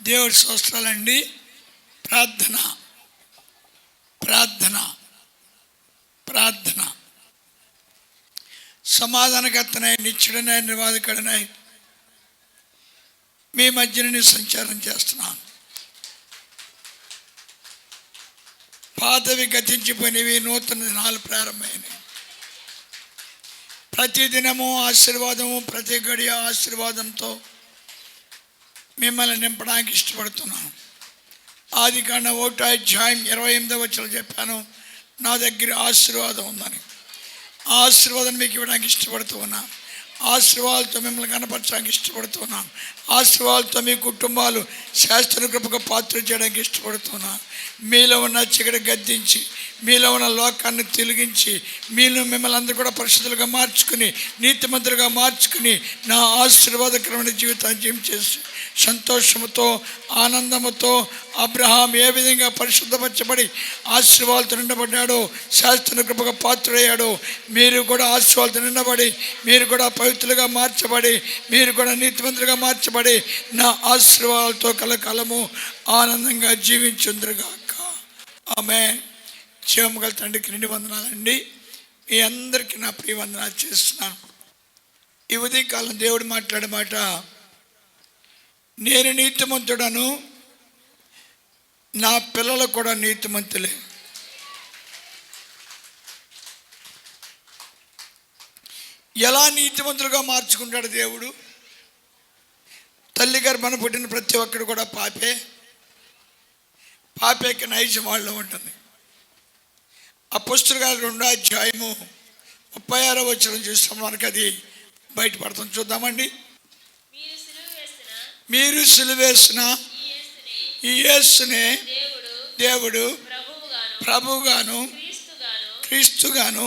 దేవుడి స్తోత్రాలండి. ప్రార్థన ప్రార్థన ప్రార్థన. సమాధానకర్తనై నిత్యుడనై నిర్వాధకుడనై మీ మధ్యనే సంచారం చేస్తున్నాను. పాతవి గతించిపోయినవి, నూతన దినాలు ప్రారంభమైనవి. ప్రతిదినము ఆశీర్వాదము, ప్రతి గడియ ఆశీర్వాదంతో మిమ్మల్ని నింపడానికి ఇష్టపడుతున్నాను. ఆదికాండం 1:28 చెప్పాను, నా దగ్గర ఆశీర్వాదం ఉందని. ఆ ఆశీర్వాదం మీకు ఇవ్వడానికి ఇష్టపడుతూ ఉన్నాను. ఆశీర్వాదాలతో మిమ్మల్ని కనపరచడానికి ఇష్టపడుతున్నాను. ఆశీర్వాదాలతో మీ కుటుంబాలు శాస్త్ర కృపకు పాత్ర చేయడానికి ఇష్టపడుతున్నాను. మీలో ఉన్న చీకటి గద్దించి, మీలో ఉన్న లోకాన్ని తొలగించి, మీలో మిమ్మల్ని అందరూ కూడా పరిశుద్ధులుగా మార్చుకుని, నీతిమంతులుగా మార్చుకుని, నా ఆశీర్వాదకరమైన జీవితాన్ని జీవించేసి సంతోషముతో ఆనందముతో అబ్రహాం ఏ విధంగా పరిశుద్ధపరచబడి ఆశీర్వాదాలతో నిండబడ్డాడో, శాస్త్ర కృపకు పాత్రుడయ్యాడో, మీరు కూడా ఆశీర్వాదాలతో నిండబడి, మీరు కూడా పవిత్రులుగా మార్చబడి, మీరు కూడా నీతిమంతులుగా మార్చబడి నా ఆశీర్వాదాలతో కలకాలము ఆనందంగా జీవించుందరుగాక. ఆమేన్. జీవము గల తండ్రికి 2 వందనాలండి. మీ అందరికీ నా ప్రియ వందనాలు చేస్తున్నాను. ఈ ఉదయకాలం దేవుడు మాట్లాడే మాట, నేను నీతిమంతుడను, నా పిల్లలు కూడా నీతిమంతులే. ఎలా నీతిమంతులుగా మార్చుకుంటాడు దేవుడు? తల్లి గర్భాన పుట్టిన ప్రతి ఒక్కరు కూడా పాపేకి నైజం వాళ్ళు ఉంటుంది. అపోస్తలుల 2:36 చూస్తాం, మనకి అది బయటపడుతుంది. చూద్దామండి. మీరు సిలువేసిన ఈ యేసునే దేవుడు ప్రభువుగాను క్రీస్తుగాను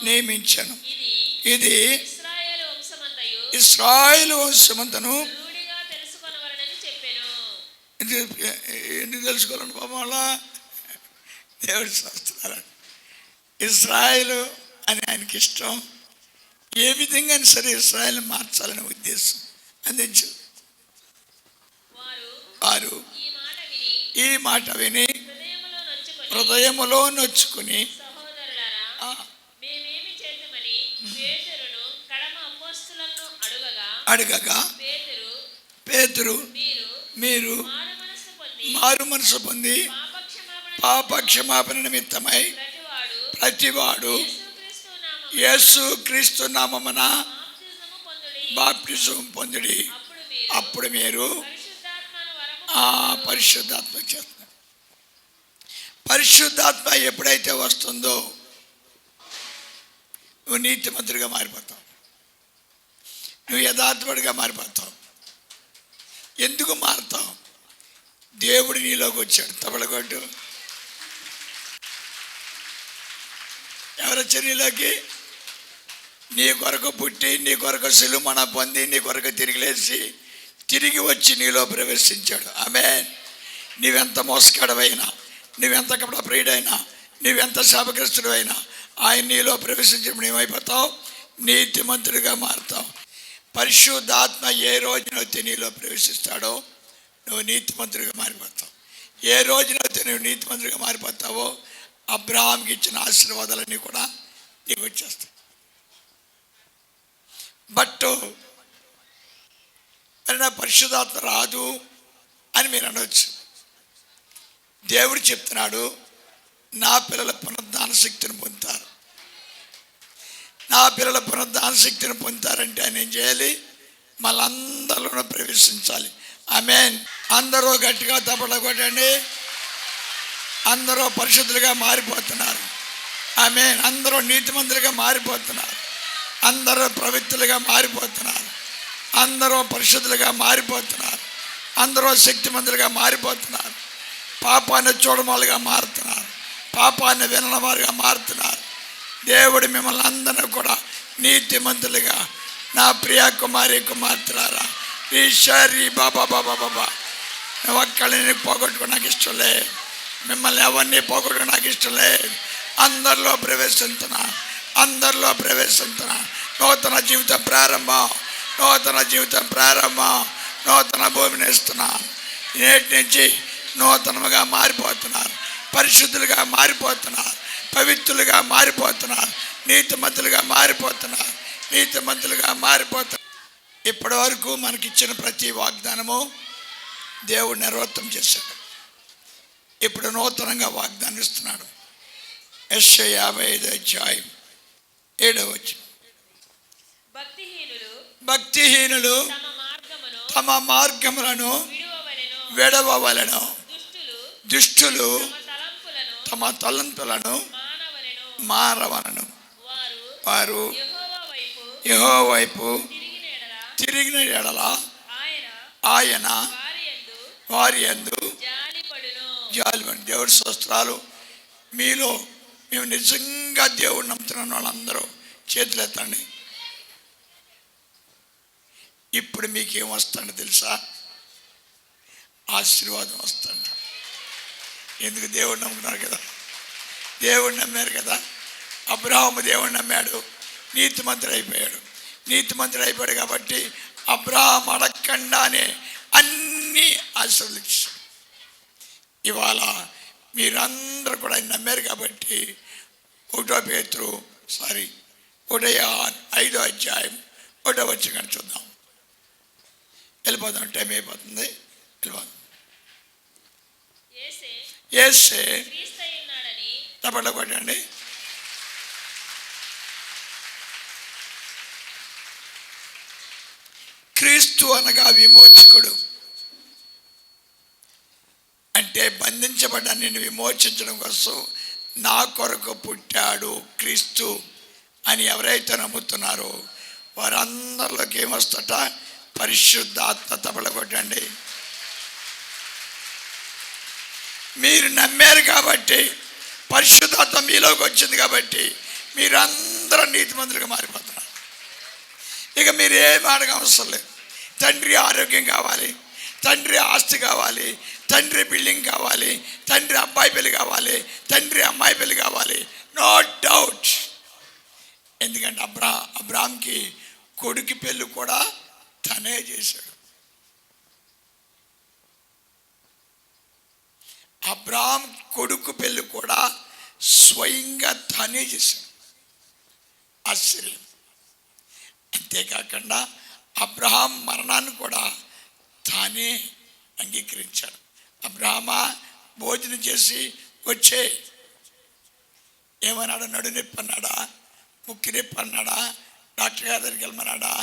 నియమించను. ఇది ఇశ్రాయేలు వంశమంతను ఎందుకు తెలుసుకోవాలండి పాపం అలా? దేవుడి శాస్త్రాలు ఇశ్రాయేలు అని ఆయనకి ఇష్టం. ఏ విధంగా సరే ఇశ్రాయేలు మార్చాలనే ఉద్దేశం అందించు. వారు ఈ మాట విని హృదయములో నొచ్చుకుని అడగగా పేతురు మీరు మారు మనసు పొంది పాపక్షమాపణ నిమిత్తమై ప్రతివాడు యేసు క్రీస్తు నామమున బాప్టిజం పొందుడి, అప్పుడు మీరు పరిశుద్ధాత్మ చేస్తారు. పరిశుద్ధాత్మ ఎప్పుడైతే వస్తుందో నువ్వు నీతిమంతుడిగా మారిపోతావు, నువ్వు యథార్థుడిగా మారిపోతావు. ఎందుకు మారుతావు? దేవుడు నీలోకి వచ్చాడు. తబలగొట్టు. ఎవరొచ్చారు నీలోకి? నీ కొరకు పుట్టి, నీ కొరకు సిలుమణ పొంది, నీ కొరకు తిరిగి లేచి, తిరిగి వచ్చి నీలో ప్రవేశించాడు. ఆమేన్. నీవెంత మోసగాడవైనా, నువ్వెంత కపట ప్రియుడైనా, నువ్వెంత శాపగ్రస్తుడు అయినా, ఆయన నీలో ప్రవేశించినప్పుడు ఏమైపోతావు? నీతిమంతుడిగా మారుతావు. పరిశుద్ధాత్మ ఏ రోజునైతే నీలో ప్రవేశిస్తాడో నువ్వు నీతిమంతుడిగా మారిపోతావు. ఏ రోజునైతే నువ్వు నీతిమంతుడిగా మారిపోతావో అబ్రహాంకి ఇచ్చిన ఆశీర్వాదాలన్నీ కూడా నీకు వచ్చేస్తాయి. బట్ నా పరిశుద్ధాత్మ రాదు అని మీరు అనవచ్చు. దేవుడు చెప్తున్నాడు, నా పిల్లల పునరుద్ధాన శక్తిని పొందుతారు. నా పిల్లల పునరుద్ధాన శక్తిని పొందుతారంటే ఆయన ఏం చేయాలి? మళ్ళందరిలోనూ ప్రవేశించాలి. ఆమేన్. అందరూ గట్టిగా తపల కొట్టండి. అందరూ పరిశుద్ధులుగా మారిపోతున్నారు. ఆమేన్. అందరూ నీతిమంతులుగా మారిపోతున్నారు. అందరూ పవిత్రులుగా మారిపోతున్నారు. అందరూ పరిశుద్ధులుగా మారిపోతున్నారు. అందరూ శక్తిమంతులుగా మారిపోతున్నారు. పాపాన్ని చూడమాలుగా మారుతున్నారు. పాపాన్ని వినని వారుగా మారుతున్నారు. దేవుడు మిమ్మల్ని అందరూ కూడా నీతిమంతులుగా, నా ప్రియ కుమారి కుమార్తెలారా, ఈశ్వరి బాబా బాబా బాబా ఒక్కళ్ళని పోగొట్టుకో నాకు ఇష్టం లేదు. మిమ్మల్ని ఎవరిని పోగొట్టుకో నాకు ఇష్టం లేదు. అందరిలో ప్రవేశిస్తున్నా, అందరిలో ప్రవేశిస్తున్నా. నూతన జీవితం ప్రారంభం, నూతన జీవితం ప్రారంభం. నూతన భూమిని ఇస్తున్నాను. నేటి నుంచి నూతనముగా మారిపోతున్నారు, పరిశుద్ధులుగా మారిపోతున్నారు, పవిత్రులుగా మారిపోతున్నారు, నీతిమంతులుగా మారిపోతున్నారు, నీతిమంతులుగా మారిపోతున్నారు. ఇప్పటి వరకు మనకిచ్చిన ప్రతి వాగ్దానము దేవుడు నెరవేర్తం చేశాడు. ఇప్పుడు నూతనంగా వాగ్దానం ఇస్తున్నాడు. యెషయా 55:7 భక్తిహీనులు తమ మార్గములను విడవవలెను, దుష్టులు తమ తలంపులను మారవలెను. వారు యెహోవా వైపు తిరిగిన ఎడల ఆయన వారి యందు జాలిపడు. దేవుడి స్తోత్రాలు. మీలో మేము నిజంగా దేవుడిని నమ్ముతున్న వాళ్ళందరూ చేతులు ఎత్తండి. ఇప్పుడు మీకేం వస్తుంది తెలుసా? ఆశీర్వాదం వస్తుంది. ఎందుకు? దేవుడిని నమ్ముకున్నారు కదా, దేవుడిని నమ్మారు కదా. అబ్రాహాము దేవుడిని నమ్మాడు, నీతిమంతుడు అయిపోయాడు. నీతిమంతుడు అయిపోయాడు కాబట్టి అబ్రాహాము అడగకుండానే అన్నీ ఆశీర్వదించాడు. ఇవాళ మీరందరూ కూడా ఆయన నమ్మారు కాబట్టి 1 పేతురు 5:1 చూద్దాం. వెళ్ళిపోదాం, టైం అయిపోతుంది. వెళ్ళిపోదాం. యేసే తప్పట్లో కొట్టండి. క్రీస్తు అనగా విమోచకుడు. అంటే బంధించబడ్డ నిన్ను విమోచించడం కోసం నా కొరకు పుట్టాడు క్రీస్తు అని ఎవరైతే నమ్ముతున్నారో వారందరిలోకి ఏమొస్తట? పరిశుద్ధాత్మ. తపల కొట్టండి. మీరు నమ్మారు కాబట్టి పరిశుద్ధాత్మ మీలోకి వచ్చింది కాబట్టి మీరందరూ నీతిమంతులుగా మారిపోతున్నారు. ఇక మీరు ఏం అడగవసరం లేదు. తండ్రి ఆరోగ్యం కావాలి, తండ్రి ఆస్తి కావాలి, తండ్రి బిల్డింగ్ కావాలి, తండ్రి అబ్బాయి పెళ్ళి కావాలి, తండ్రి అమ్మాయి పెళ్ళి కావాలి. No doubt. ఎందుకంటే అబ్రాహాంకి కొడుకు పెళ్ళి కూడా తనే చేశాడు. అబ్రాహాం కొడుకు పెళ్ళి కూడా స్వయంగా తనే చేశాడు. ఆశ్చర్యం. అంతేకాకుండా అబ్రహాం మరణాన్ని కూడా తానే అంగీకరించాడు. అబ్రహామా, భోజనం చేసి వచ్చే. ఏమన్నాడు? నడు నొప్పి అన్నాడా? ముక్కి నొప్పి అన్నాడా? డాక్టర్ గారి దగ్గరికి వెళ్ళమన్నాడా?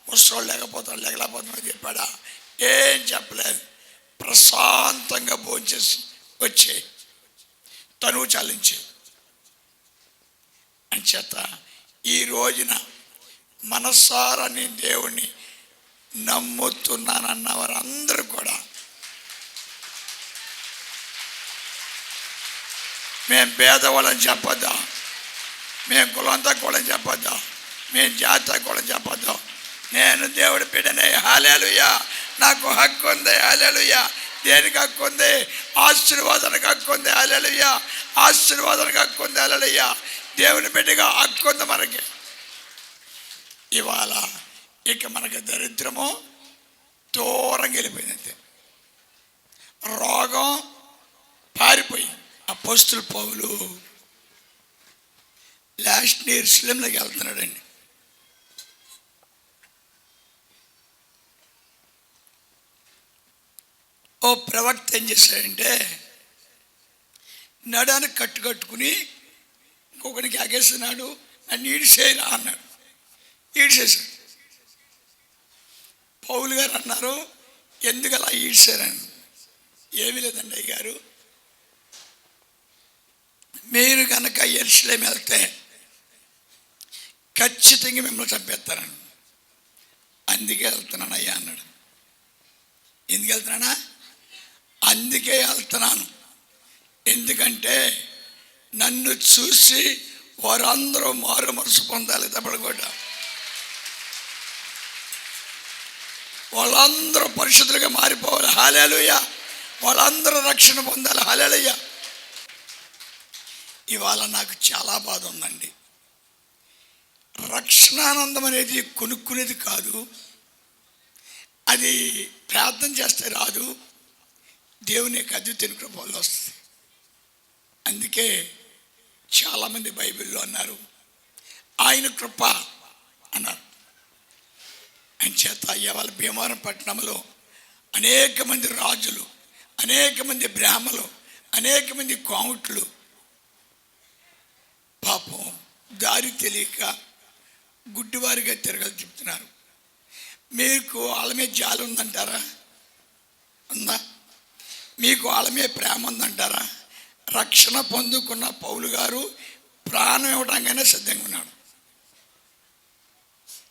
ముసలోళ్ళు లేకపోతున్నాడు చెప్పాడా? ఏం చెప్పలేదు. ప్రశాంతంగా భోంచేసి వచ్చే, తనువు చాలించే. అంచేత ఈ రోజున మనసారా నేను దేవుణ్ణి నమ్ముతున్నానన్న వారందరూ కూడా మేము పేదవాళ్ళని చెప్పొద్దా, మేము కులం తక్కువని చెప్పొద్దా, మేము జాతి తక్కువని చెప్పొద్దా. నేను దేవుడి బిడ్డనే. హల్లెలూయా. నాకు హక్కు ఉంది. హల్లెలూయా. దేనికి హక్కు ఉంది? ఆశీర్వాదానికి హక్కు ఉంది. హల్లెలూయా. ఆశీర్వాదానికి హక్కు ఉంది. హల్లెలూయా. దేవుని బిడ్డగా హక్కు ఉంది మనకి. ఇవాళ ఇక మనకి దరిద్రము దూరంగా వెళ్ళిపోయిందంతే. రోగం పారిపోయింది. అపోస్తలుడు పౌలు లాస్ట్ ఇయర్ యెరూషలేములోకి వెళ్తున్నాడండి. ఓ ప్రవక్త ఏం చేశాడంటే నడానికి కట్టుకుని ఇంకొకరికి ఆగేస్తున్నాడు. నన్ను ఈడ్చేయరా అన్నాడు. ఈడ్చేశాడు. పౌలు గారు అన్నారు, ఎందుకు అలా ఈడ్చారని. ఏమీ లేదండి అయ్యగారు, మీరు కనుక యెరూషలేము వెళ్తే ఖచ్చితంగా మిమ్మల్ని చంపేస్తారని. అందుకే వెళ్తున్నాను అయ్యా అన్నాడు. ఎందుకు వెళ్తున్నానా? అందుకే వెళ్తున్నాను. ఎందుకంటే నన్ను చూసి వారందరూ మారు మనసు పొందాలి. తప్పడు కూడా వాళ్ళందరూ పరిశుద్ధులుగా మారిపోవాలి. హల్లెలూయా. వాళ్ళందరూ రక్షణ పొందాలి. హల్లెలూయా. ఇవాళ నాకు చాలా బాధ ఉందండి. రక్షణానందం అనేది కొనుక్కునేది కాదు. అది ప్రార్థన చేస్తే రాదు, దేవుని యొక్క అద్వితీయ కృప వల్ల వస్తుంది. అందుకే చాలామంది బైబిల్లో అన్నారు ఆయన కృప అన్నారు. ఆయన చేత ఇవాళ భీమవరం పట్టణంలో అనేక మంది రాజులు, అనేక మంది బ్రాహ్మలు, అనేక మంది కోమట్లు పాపం దారి తెలియక గుడ్డివారిగా తిరగలు చెప్తున్నారు. మీకు వాళ్ళ మీద జాలి ఉందంటారా? ఉందా? మీకు వాళ్ళ మీద ప్రేమ ఉందంటారా? రక్షణ పొందుకున్న పౌలు గారు ప్రాణం ఇవ్వడానికైనా సిద్ధంగా ఉన్నాడు.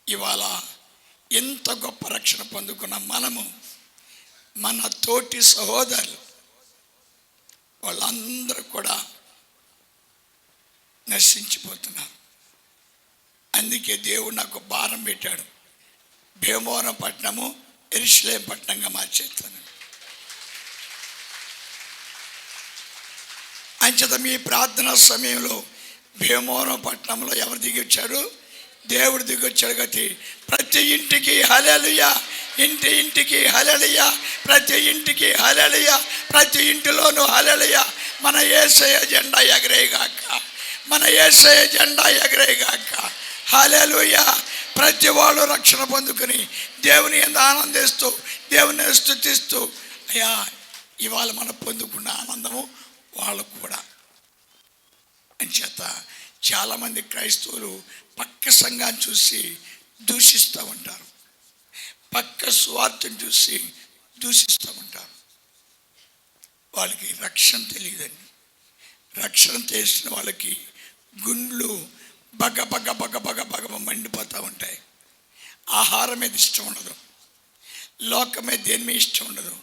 ఇవాళ ఎంత గొప్ప రక్షణ పొందుకున్న మనము, మన తోటి సహోదరులు వాళ్ళందరూ కూడా నశించిపోతున్నారు. అందుకే దేవుడు నాకు భారం పెట్టాడు, భీమవరం పట్టణము యెరూషలేము పట్టణంగా మార్చేస్తాను. అంచేత మీ ప్రార్థనా సమయంలో భీమవరం పట్టణంలో ఎవరు దిగొచ్చారు? దేవుడు దిగొచ్చాడు. గతి ప్రతి ఇంటికి హల్లెలూయా, ఇంటికి హల్లెలూయా, ప్రతి ఇంటికి హల్లెలూయా, ప్రతి ఇంటిలోనూ హల్లెలూయా. మన యేసయ్య జెండా ఎగరేగాక, మన యేసయ్య జెండా ఎగరేగాక. హల్లెలూయా. ప్రతి వాళ్ళు రక్షణ పొందుకుని దేవుని ఎంత ఆనందిస్తూ, దేవుని స్తుతిస్తూ, అయ్యా ఇవాళ మనం పొందుకున్న ఆనందము వాళ్ళకు కూడా. అంచేత చాలామంది క్రైస్తవులు పక్క సంఘాన్ని చూసి దూషిస్తూ ఉంటారు, పక్క స్వార్థను చూసి దూషిస్తూ ఉంటారు. వాళ్ళకి రక్షణ తెలియదండి. రక్షణ తెలిసిన వాళ్ళకి గుండ్లు బగ బగ బగ బగ బగ మండిపోతూ ఉంటాయి. ఆహారం మీద ఇష్టం ఉండదు, లోకం మీద దేని మీద ఇష్టం ఉండదు.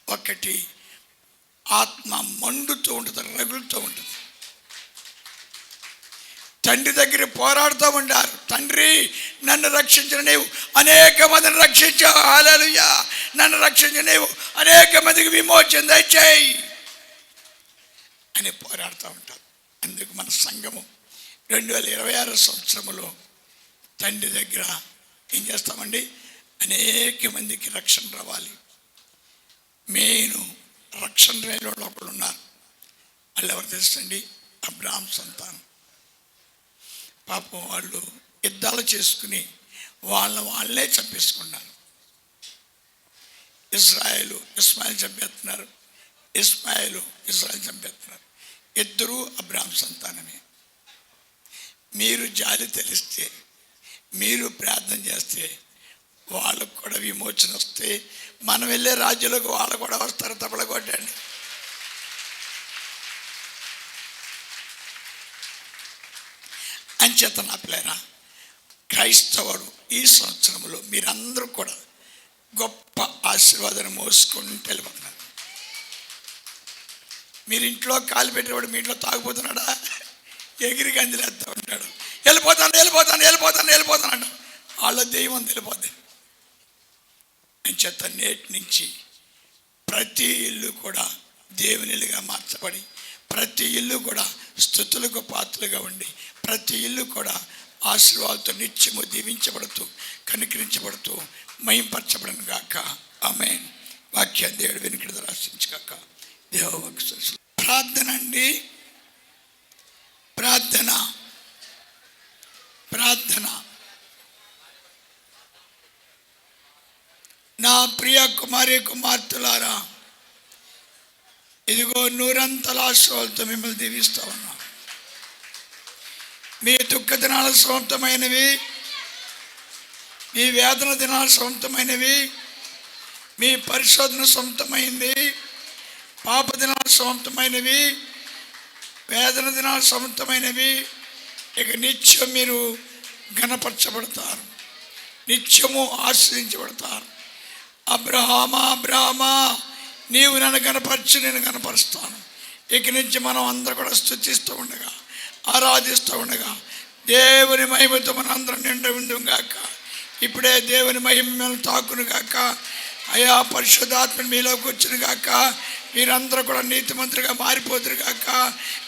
ఒకటి ఆత్మ మండుతూ ఉంటుంది, రగులుతూ ఉంటుంది. తండ్రి దగ్గర పోరాడుతూ ఉంటారు, తండ్రి నన్ను రక్షించిన నీవు అనేక మందిని రక్షించావు, హల్లెలూయా, నన్ను రక్షించిన నీవు అనేక మందికి విమోచన దయచేయి అని పోరాడుతూ ఉంటారు. అందుకు మన సంఘము 2026 సంవత్సరంలో తండ్రి దగ్గర ఏం చేస్తామండి? అనేక మందికి రక్షణ రావాలి. మెయిన్ రక్షణ రేలో ఒకళ్ళు ఉన్నారు. వాళ్ళు ఎవరు తెలుసండి? అబ్రహాం సంతానం. పాపం వాళ్ళు యుద్ధాలు చేసుకుని వాళ్ళే చంపేసుకున్నారు. ఇస్మాయిల్ చంపేస్తున్నారు, ఇజ్రాయెల్ చంపేస్తున్నారు. ఇద్దరూ అబ్రహాం సంతానమే. మీరు జాలి తెలిస్తే, మీరు ప్రార్థన చేస్తే వాళ్ళకు కూడా విమోచన వస్తే మనం వెళ్ళే రాజ్యాలకు వాళ్ళు కూడా వస్తారు. తప్పల కొట్టండి. అంచేత నా పిల్లరా, క్రైస్తవుడు ఈ సంవత్సరంలో మీరందరూ కూడా గొప్ప ఆశీర్వాదాన్ని మోసుకుంటూ వెళ్ళిపోతున్నారు. మీరు ఇంట్లో కాలు పెట్టేవాడు మీ ఇంట్లో తాగిపోతున్నాడా? ఎగిరి గంజలేస్తూ ఉంటాడు, వెళ్ళిపోతాను అంట. వాళ్ళ దైవం వెళ్ళిపోద్ది. అంచేత నేటి నుంచి ప్రతి ఇల్లు కూడా దేవునిలుగా మార్చబడి, ప్రతి ఇల్లు కూడా స్తుతులకు పాత్రలుగా ఉండి, ప్రతి ఇల్లు కూడా ఆశీర్వాదాలతో నిత్యము దీవించబడుతూ, కనికరించబడుతూ, మహింపరచబడను గాక. ఆమేన్. వాక్యాన్ని దేవుడు వెనుకడ రాసించగాక. దేవవాక్య ప్రార్థన అండి. ప్రార్థన నా ప్రియ కుమారి కుమార్తెలారా, ఇదిగో నూరంతల ఆశీర్వాదాలతో మిమ్మల్ని దీవిస్తా ఉన్నా. మీ దుఃఖ దినాలు సొంతమైనవి, మీ వేదన దినాలు సొంతమైనవి, మీ పరిశోధన సొంతమైంది, పాప దినాలు సొంతమైనవి, వేదన దినాలు సొంతమైనవి. ఇక నిత్యం మీరు ఘనపరచబడతారు, నిత్యము ఆశ్రయించబడతారు. అబ్రహామా నీవు నన్ను కనపరచు, నేను కనపరుస్తాను. ఇక నుంచి మనం అందరూ కూడా స్తుతిస్తూ ఉండగా, ఆరాధిస్తూ ఉండగా దేవుని మహిమతో మన అందరం నిండి ఉండును గాక. ఇప్పుడే దేవుని మహిమను తాకును గాక. అయా పరిశుద్ధాత్మ మీలోకి వచ్చును గాక. మీరందరూ కూడా నీతిమంతులుగా మారిపోదురు గాక.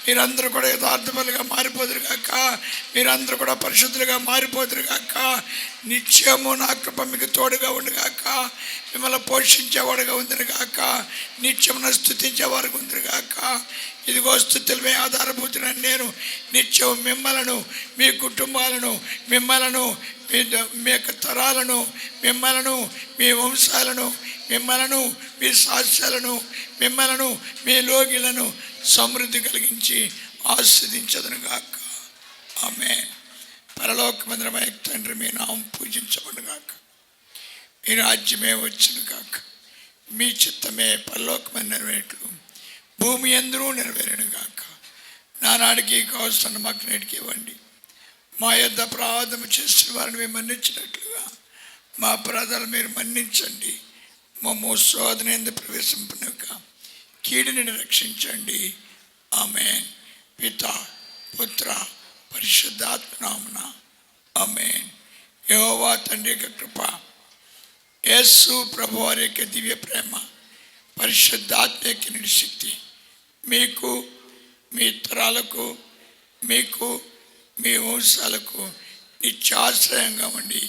మీరందరూ కూడా యథార్థములుగా మారిపోదురు గాక. మీరందరూ కూడా పరిశుద్ధులుగా మారిపోదురు గాక. నిత్యము నా కృప మీకు తోడుగా ఉండుగాక. మిమ్మల్ని పోషించేవాడుగా ఉందిరు గాక. నిత్యమున స్తుతించేవారుగా ఉందిరు గాక. ఇదిగో స్తుతులమే ఆధారభూతులను నేను నిత్యం మిమ్మలను, మీ కుటుంబాలను, మిమ్మలను, మీ యొక్క తరాలను, మిమ్మలను, మీ వంశాలను, మిమ్మలను, మీ సాక్ష్యాలను, మిమ్మలను, మీ లోగిలను సమృద్ధి కలిగించి ఆస్వాదించదును గాక. ఆమేన్. పరలోకమందిరమై తండ్రి, మీ నామం పూజించబడును గాక. మీ రాజ్యమే వచ్చును గాక. మీ చిత్తమే పరలోకమని నెరవేరును, భూమి యందును నెరవేరును గాక. నానాడికి కావలసిన మాకు నేటికి ఇవ్వండి. మా యొద్ద అపరాధము చేసిన వారిని మేము మన్నించినట్లుగా మా అపరాధాలు మీరు మన్నించండి. మమ్ము శోధన యందు ప్రవేశింపనివ్వక కీడుని రక్షించండి. ఆమేన్. పితా, పుత్ర, పరిశుద్ధాత్మ నామమున ఆమేన్. యెహోవా తండ్రి యొక్క కృప, యేసు ప్రభువారి యొక్క దివ్య ప్రేమ, పరిశుద్ధాత్మ యొక్క నిశక్తి మీకు, మీ తరాలకు, మీకు, మీ వంశాలకు నిత్యాశ్రయంగా ఉండి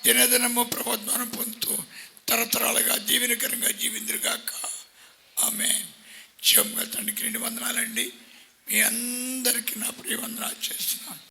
దినదినము ప్రబోధనం పొందుతూ తరతరాలుగా దీవెనకరంగా జీవిందురుగాక. ఆమేన్. జీవంగా తండ్రికి 2 వందనాలండి. మీ అందరికీ నా ప్రియ వందనాలు చేస్తున్నాను.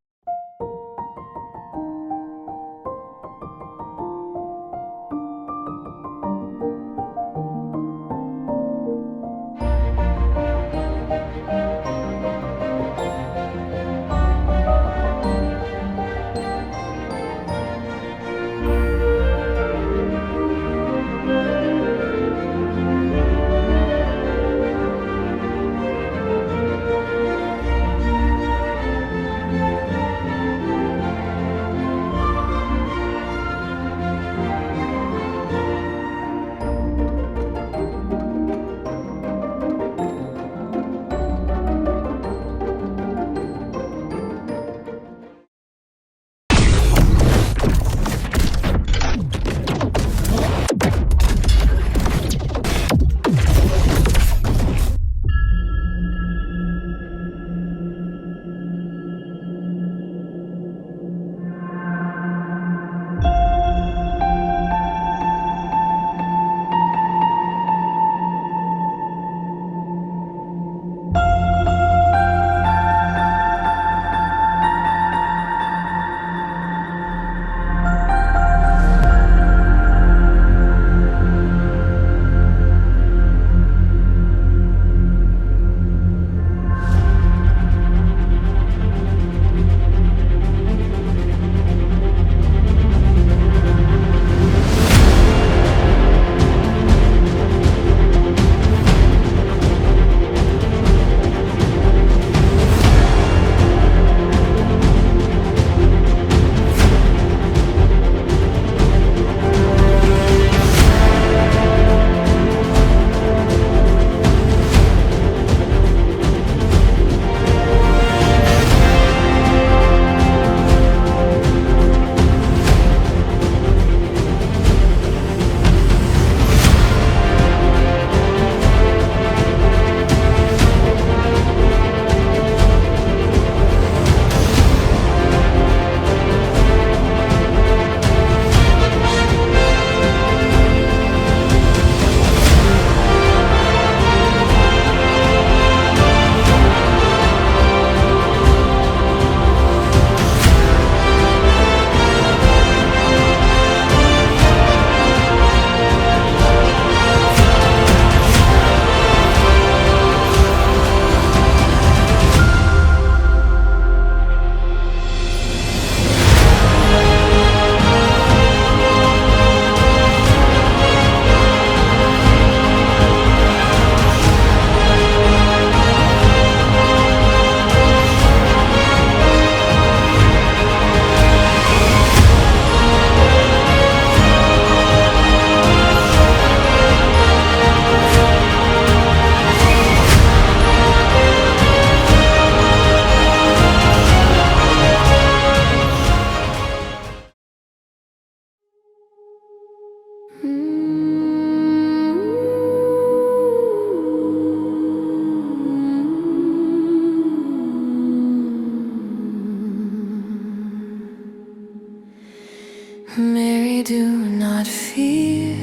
Mary, do not fear.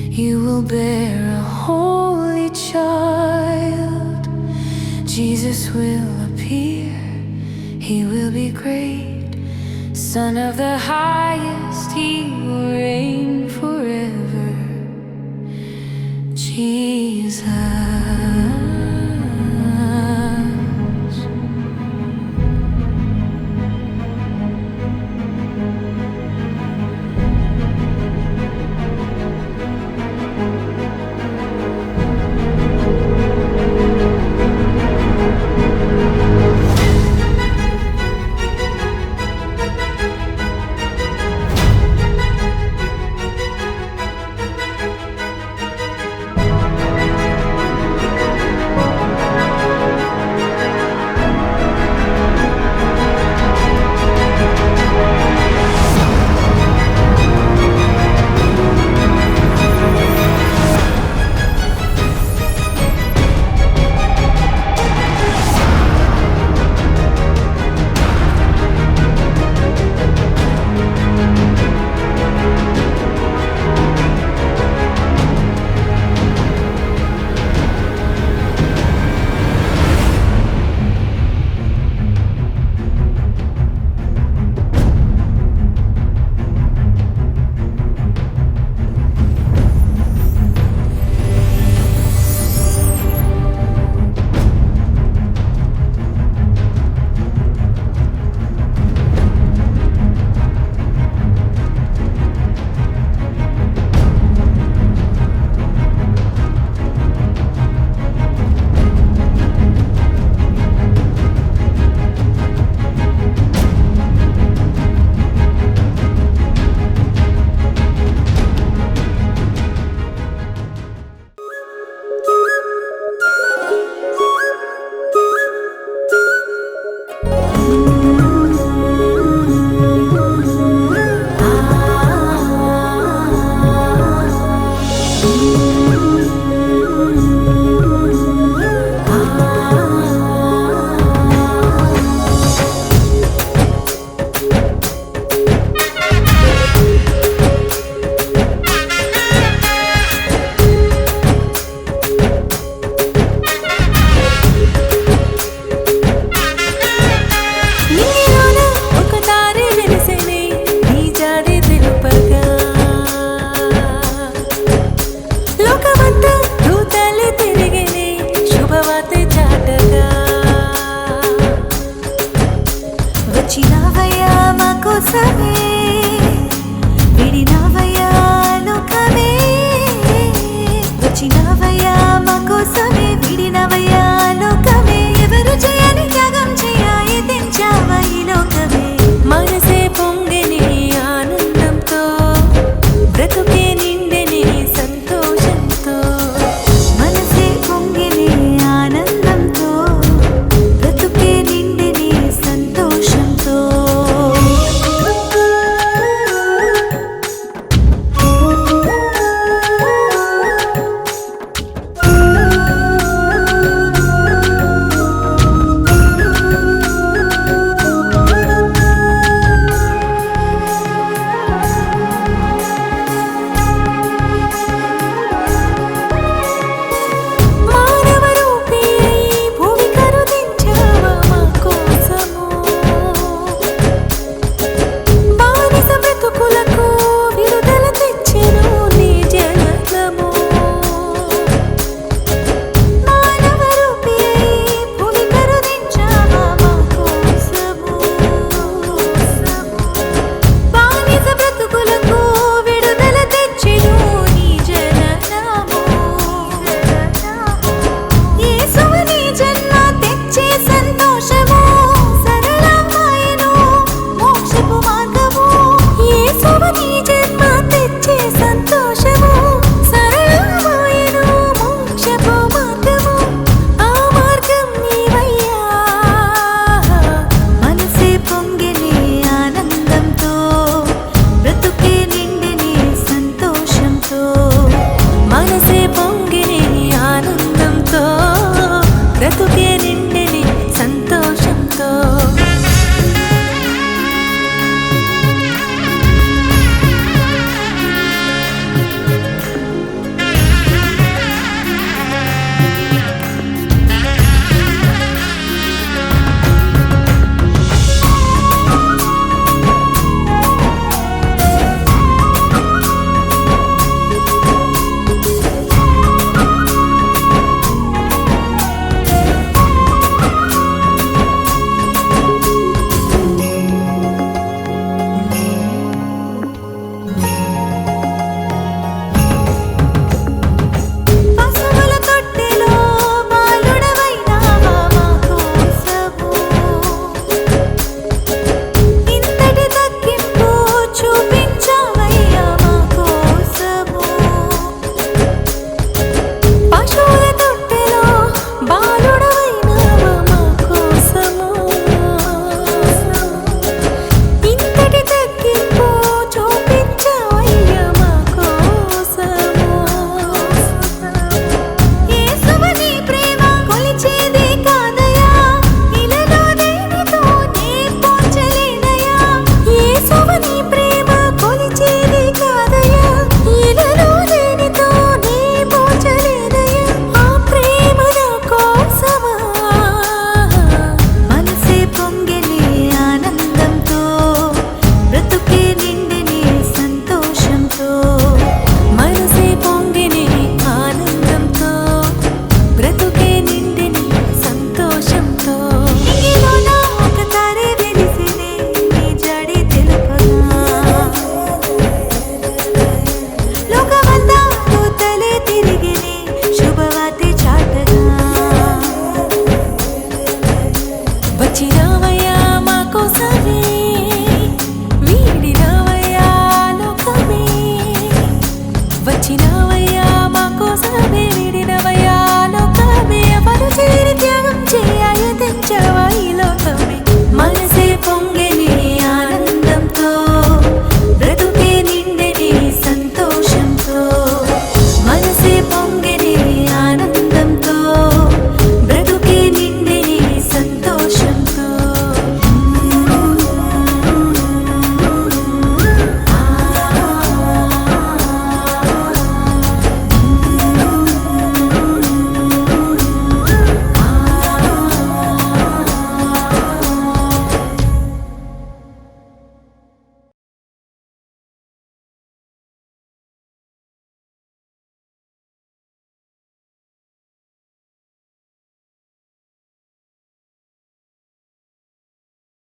You will bear a holy child. Jesus will appear. He will be great, Son of the highest. He will reign forever. Jesus. వచ్చినవయ్యా మా కోసమే